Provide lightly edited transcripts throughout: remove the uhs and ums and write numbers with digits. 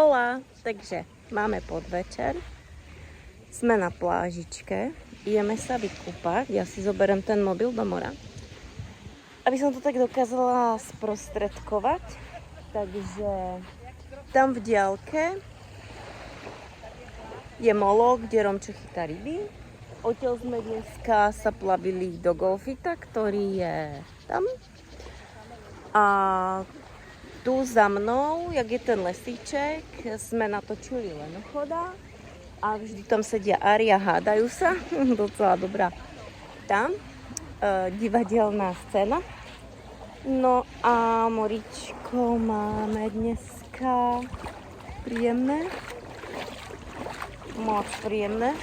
Hola, takže máme podvečer, sme na plážičke, ideme sa vykúpať, ja si zoberiem ten mobil do mora, aby som to tak dokázala sprostredkovať, takže tam v diaľke je molo, kde Romčo chytá ryby. Odtiaľ sme dneska sa plavili do golfita, ktorý je tam. A tu za mnou, jak je ten lesíček, sme natočili lenochoda a vždy tam sedia Ari a hádajú sa, docela dobrá. Tam divadelná scéna. No a moričko máme dneska príjemné, moc príjemné.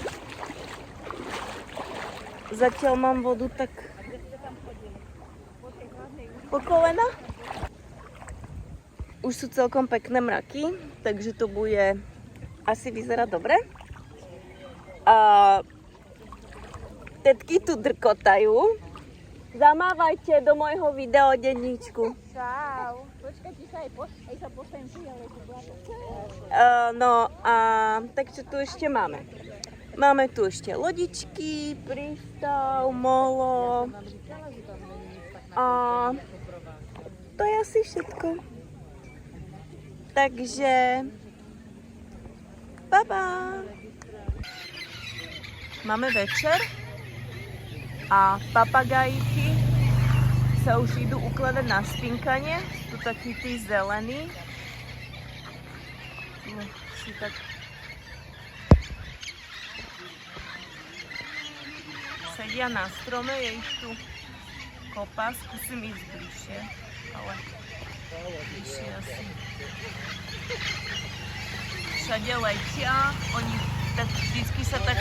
Zatiaľ mám vodu tak po kolena. Už sú celkom pekné mraky, takže to bude asi vyzerať dobre. A tetky tu drkotajú. Zamávajte do môjho videodenníčku. Čau. Počkaj, ti sa aj sa postavím tu, ale tu bola to. No a takže tu ešte máme. Máme tu ešte lodičky, prístav, molo. A to je asi všetko. Takže baba. Máme večer a papagajíky sa už idú ukladať na spinkanie. Tu takí tí zelení. Si tak sedia na strome, je ich tu kopa, skúsim ísť bližšie, ale bližšie asi. Všade letia, oni tak vždycky sa tak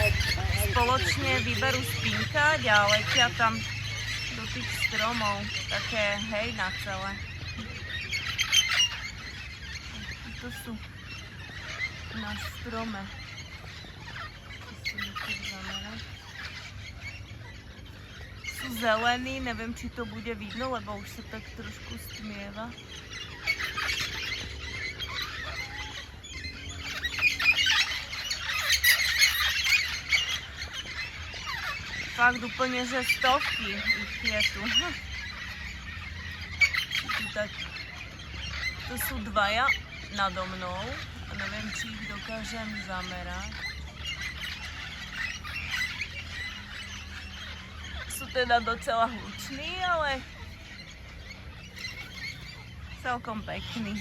spoločne vyberú spinkať a letia tam do tých stromov, také hej na celé. To sú na strome. Sú zelení, neviem, či to bude vidno, lebo už sa tak trošku stmieva. Fakt úplne, že stovky ich je tu. To sú dvaja nado mnou a neviem, či ich dokážem zamerať. Sú teda docela hluční, ale celkom pekný.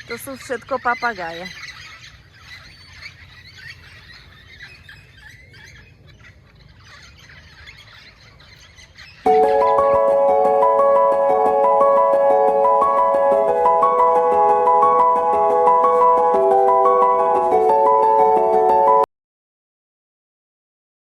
To sú všetko papagáje.